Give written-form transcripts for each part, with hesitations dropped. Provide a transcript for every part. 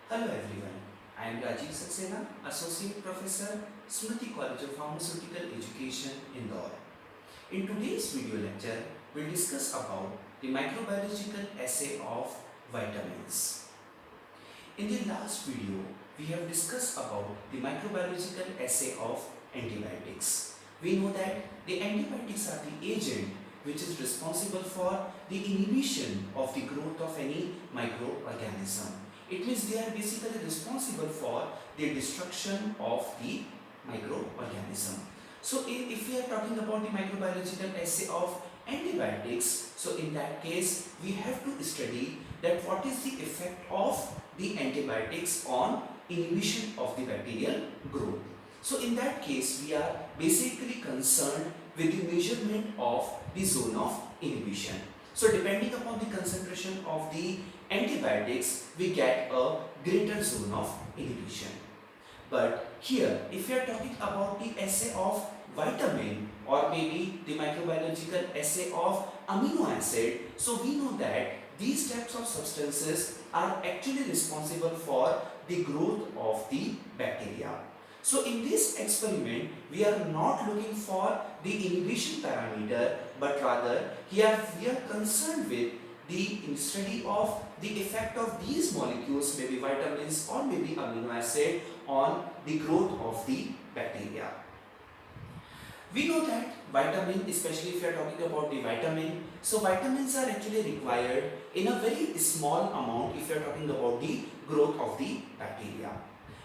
Hello everyone, I am Rajiv Saxena, Associate Professor, Smriti College of Pharmaceutical Education, Indore. In today's video lecture, we'll discuss about the microbiological assay of vitamins. In the last video, we have discussed about the microbiological assay of antibiotics. We know that the antibiotics are the agent which is responsible for the inhibition of the growth of any microorganism. It means they are basically responsible for the destruction of the microorganism. So if we are talking about the microbiological assay of antibiotics, so in that case we have to study that what is the effect of the antibiotics on inhibition of the bacterial growth. So in that case we are basically concerned with the measurement of the zone of inhibition. So depending upon the concentration of the antibiotics, we get a greater zone of inhibition. But here, if we are talking about the assay of vitamin or maybe the microbiological assay of amino acid, so we know that these types of substances are actually responsible for the growth of the bacteria. So in this experiment, we are not looking for the inhibition parameter, but rather here we are concerned with the study of the effect of these molecules, maybe vitamins or maybe amino acid, on the growth of the bacteria. We know that vitamin, especially if you are talking about the vitamin, so vitamins are actually required in a very small amount if you are talking about the growth of the bacteria.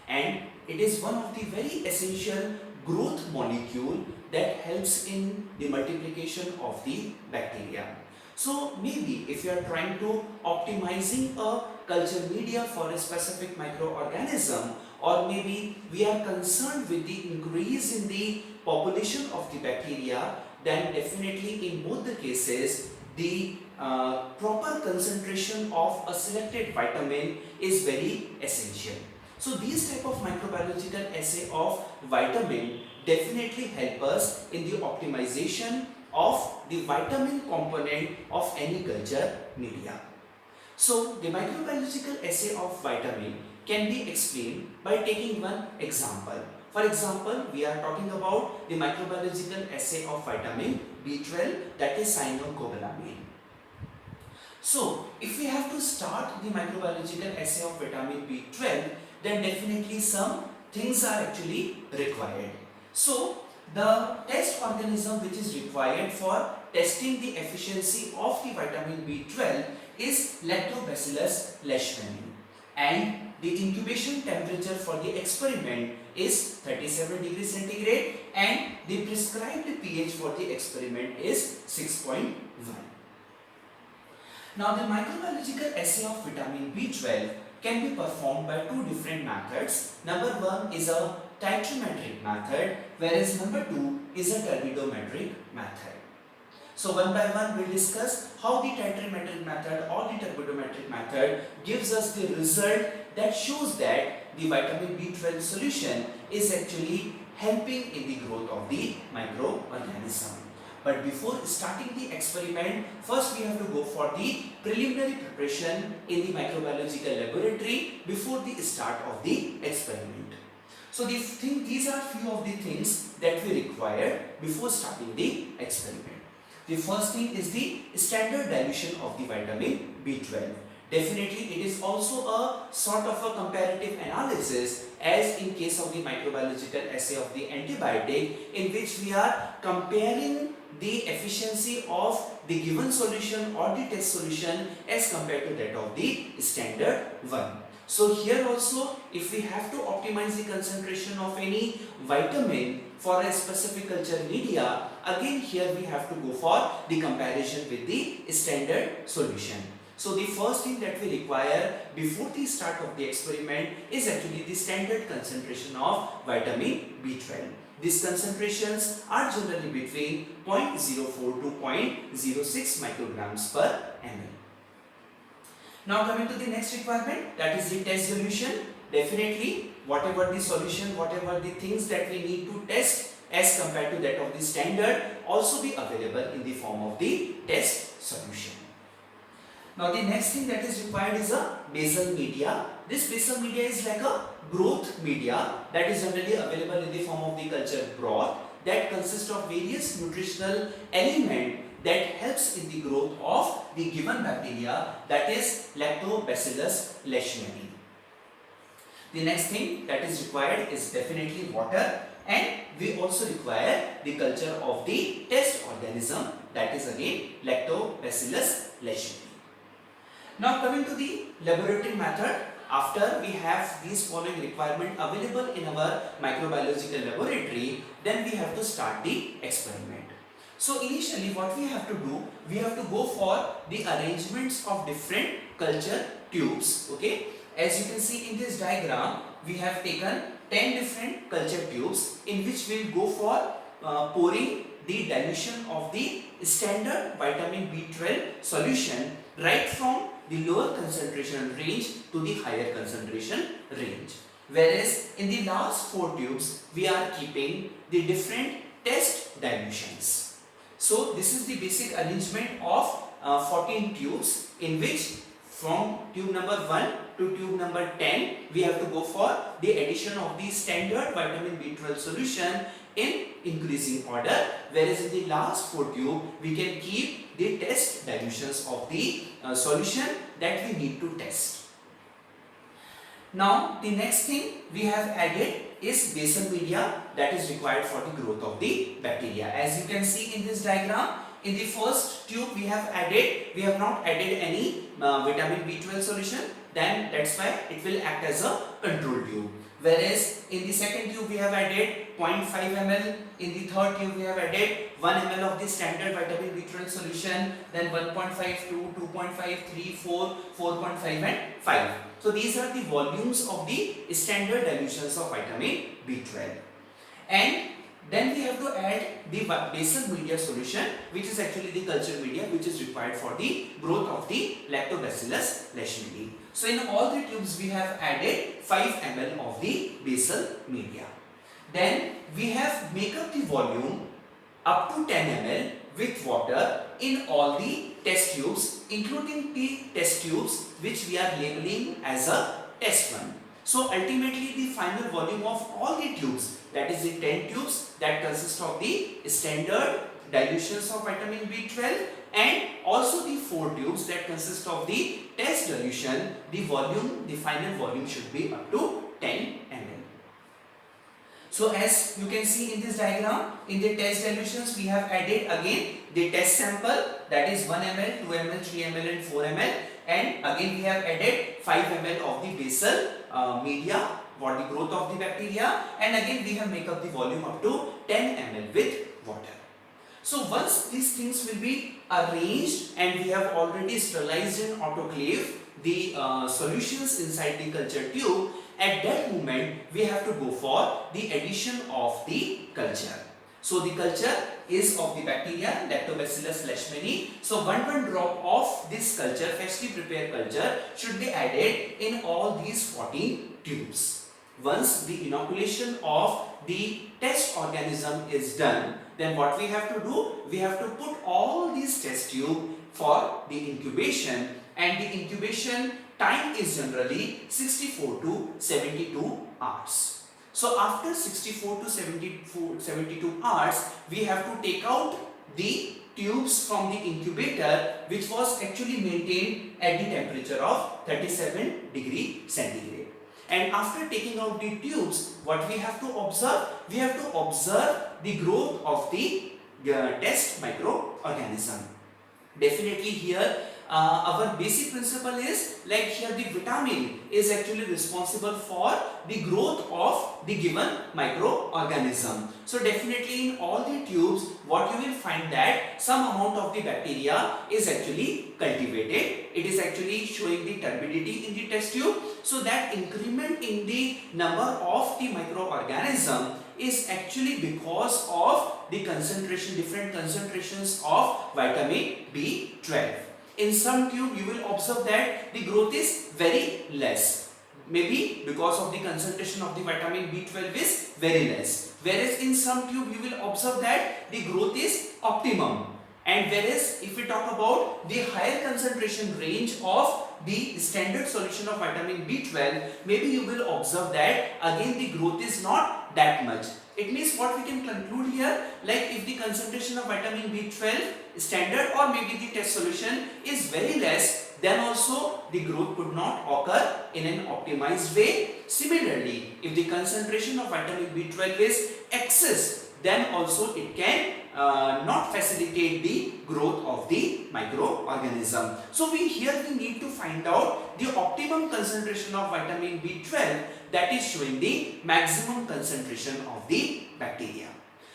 And it is one of the very essential growth molecule that helps in the multiplication of the bacteria. So maybe if you are trying to optimizing a culture media for a specific microorganism, or maybe we are concerned with the increase in the population of the bacteria, then definitely in both the cases the proper concentration of a selected vitamin is very essential. So these type of microbiological assay of vitamin definitely help us in the optimization of the vitamin component of any culture media. So the microbiological assay of vitamin can be explained by taking one example. For example, we are talking about the microbiological assay of vitamin B12, that is cyanocobalamin. So if we have to start the microbiological assay of vitamin B12, then definitely some things are actually required. So the test organism which is required for testing the efficiency of the vitamin B12 is Lactobacillus leishmani, and the incubation temperature for the experiment is 37 degrees centigrade and the prescribed pH for the experiment is 6.1. Now the microbiological assay of vitamin B12 can be performed by two different methods. Number one is a titrometric method, whereas number two is a turbidometric method. So one by one we'll discuss how the titrometric method or the turbidometric method gives us the result that shows that the vitamin B12 solution is actually helping in the growth of the microorganism. But before starting the experiment, first we have to go for the preliminary preparation in the microbiological laboratory before the start of the experiment. So these are few of the things that we require before starting the experiment. The first thing is the standard dilution of the vitamin B12. Definitely it is also a sort of a comparative analysis as in case of the microbiological assay of the antibiotic, in which we are comparing the efficiency of the given solution or the test solution as compared to that of the standard one. So here also, if we have to optimize the concentration of any vitamin for a specific culture media, again here we have to go for the comparison with the standard solution. So the first thing that we require before the start of the experiment is actually the standard concentration of vitamin B12. These concentrations are generally between 0.04 to 0.06 micrograms per ml. Now coming to the next requirement, that is the test solution. Definitely whatever the solution, whatever the things that we need to test as compared to that of the standard also be available in the form of the test solution. Now the next thing that is required is a basal media. This basal media is like a growth media that is generally available in the form of the culture broth that consists of various nutritional elements that helps in the growth of the given bacteria, that is Lactobacillus leishmani. The next thing that is required is definitely water, and we also require the culture of the test organism, that is again Lactobacillus leishmani. Now coming to the laboratory method, after we have these following requirements available in our microbiological laboratory, then we have to start the experiment. So initially what we have to do, we have to go for the arrangements of different culture tubes. Okay, as you can see in this diagram, we have taken 10 different culture tubes in which we will go for pouring the dilution of the standard vitamin B12 solution right from the lower concentration range to the higher concentration range. Whereas in the last 4 tubes, we are keeping the different test dilutions. So this is the basic arrangement of 14 tubes, in which from tube number 1 to tube number 10, we have to go for the addition of the standard vitamin B12 solution in increasing order, whereas in the last 4 tube, we can keep the test dilutions of the solution that we need to test. Now the next thing we have added is basal media that is required for the growth of the bacteria. As you can see in this diagram, in the first tube we have not added any vitamin B12 solution, then that's why it will act as a control tube. Whereas in the second tube we have added 0.5 ml, in the third tube we have added 1 ml of the standard vitamin B12 solution, then 1.5, 2, 2.5, 3, 4, 4.5 and 5. So these are the volumes of the standard dilutions of vitamin B12. And then we have to add the basal media solution, which is actually the culture media which is required for the growth of the Lactobacillus leishmani. So in all the tubes we have added 5 ml of the basal media. Then we have make up the volume up to 10 ml with water in all the test tubes, including the test tubes which we are labeling as a test 1. So ultimately the final volume of all the tubes, that is the 10 tubes that consist of the standard dilutions of vitamin B12 and also the 4 tubes that consist of the test dilution, the final volume should be up to 10 ml. So as you can see in this diagram, in the test dilutions we have added again the test sample, that is 1 ml, 2 ml, 3 ml and 4 ml, and again we have added 5 ml of the basal media for the growth of the bacteria, and again we have make up the volume up to 10 ml with water. So once these things will be arranged and we have already sterilized in autoclave the solutions inside the culture tube, at that moment we have to go for the addition of the culture. So the culture is of the bacteria Lactobacillus leishmani. So one drop of this culture, freshly prepared culture, should be added in all these 14 tubes. Once the inoculation of the test organism is done, then what we have to do? We have to put all these test tube for the incubation, and the incubation time is generally 64 to 72 hours. So after 64 to 72 hours, we have to take out the tubes from the incubator, which was actually maintained at the temperature of 37 degree centigrade. And after taking out the tubes, what we have to observe? We have to observe the growth of the test microorganism. Definitely here our basic principle is like here the vitamin is actually responsible for the growth of the given microorganism. So definitely in all the tubes what you will find that some amount of the bacteria is actually cultivated. It is actually showing the turbidity in the test tube. So that increment in the number of the microorganism is actually because of the concentration, different concentrations of vitamin B12. In some tube you will observe that the growth is very less, maybe because of the concentration of the vitamin B12 is very less, whereas in some tube you will observe that the growth is optimum. And whereas if we talk about the higher concentration range of the standard solution of vitamin B12, maybe you will observe that again the growth is not that much. It means what we can conclude here, like if the concentration of vitamin B12 standard or maybe the test solution is very less, then also the growth could not occur in an optimized way. Similarly, if the concentration of vitamin B12 is excess, then also it can not facilitate the growth of the microorganism. So we need to find out the optimum concentration of vitamin B12 that is showing the maximum concentration of the bacteria.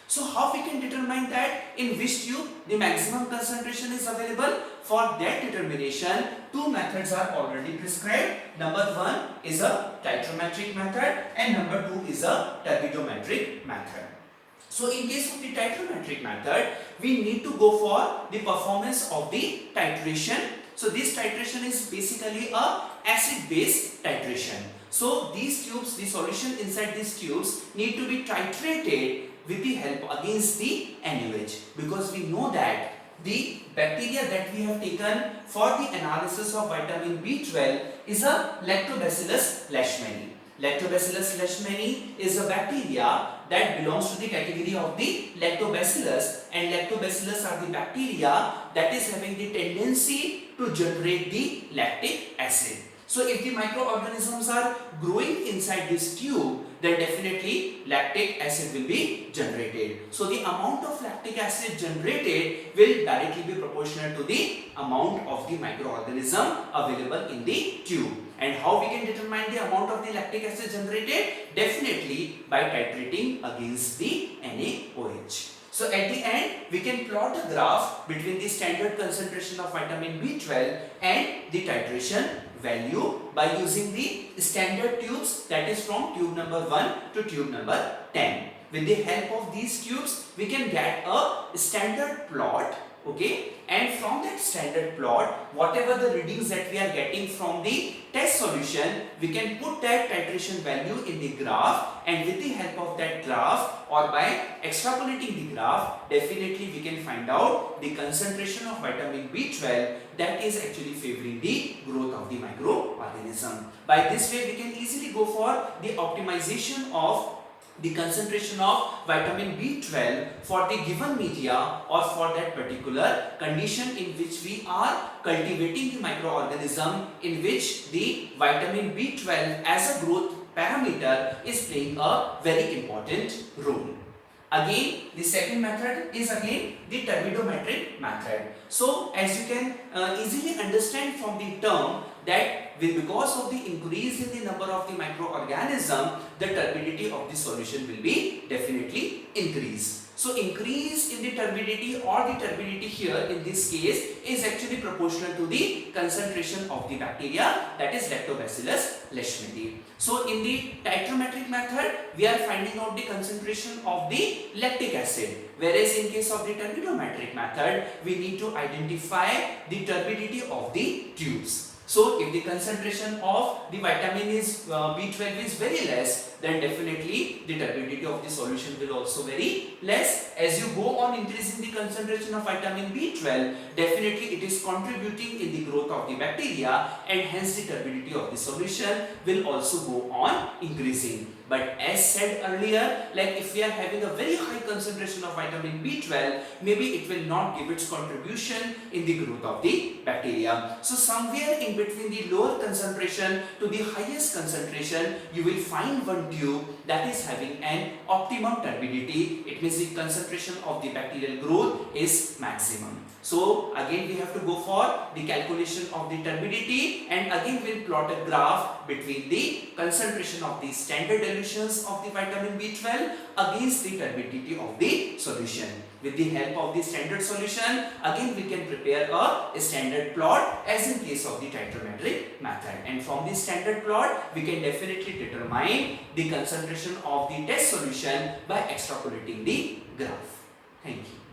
So how we can determine that, in which tube the maximum concentration is available? For that determination, two methods are already prescribed. Number one is a titrometric method and number two is a turbidometric method. So in case of the titrometric method, we need to go for the performance of the titration. So this titration is basically a acid-base titration. So these tubes, the solution inside these tubes need to be titrated with the help against the NaOH, because we know that the bacteria that we have taken for the analysis of vitamin B12 is a Lactobacillus leishmani. Lactobacillus leishmani is a bacteria that belongs to the category of the Lactobacillus, and Lactobacillus are the bacteria that is having the tendency to generate the lactic acid. So if the microorganisms are growing inside this tube, then definitely lactic acid will be generated. So the amount of lactic acid generated will directly be proportional to the amount of the microorganism available in the tube. And how we can determine the amount of the lactic acid generated? Definitely by titrating against the NaOH. So at the end, we can plot a graph between the standard concentration of vitamin B12 and the titration value by using the standard tubes, that is from tube number 1 to tube number 10. With the help of these tubes, we can get a standard plot, okay, and from that standard plot, whatever the readings that we are getting from the test solution, we can put that titration value in the graph, and with the help of that graph or by extrapolating the graph, definitely we can find out the concentration of vitamin B12 that is actually favoring the growth of the microorganism. By this way, we can easily go for the optimization of the concentration of vitamin B12 for the given media or for that particular condition in which we are cultivating the microorganism, in which the vitamin B12 as a growth parameter is playing a very important role. Again, the second method is again the turbidometric method. So as you can easily understand from the term that because of the increase in the number of the microorganism, the turbidity of the solution will be definitely increased. So increase in the turbidity or the turbidity here in this case is actually proportional to the concentration of the bacteria, that is Lactobacillus leishmani. So in the titrometric method, we are finding out the concentration of the lactic acid, whereas in case of the turbidometric method, we need to identify the turbidity of the tubes. So if the concentration of the vitamin is B12 is very less, then definitely the turbidity of the solution will also very less. As you go on increasing the concentration of vitamin B12, definitely it is contributing in the growth of the bacteria, and hence the turbidity of the solution will also go on increasing. But as said earlier, like if we are having a very high concentration of vitamin B12, maybe it will not give its contribution in the growth of the bacteria. So somewhere in between the lower concentration to the highest concentration, you will find one tube that is having an optimum turbidity. It means the concentration of the bacterial growth is maximum. So again we have to go for the calculation of the turbidity, and again we'll plot a graph between the concentration of the standard dilutions of the vitamin B12 against the turbidity of the solution. With the help of the standard solution, again we can prepare a standard plot as in case of the titrometric method, and from the standard plot we can definitely determine the concentration of the test solution by extrapolating the graph. Thank you.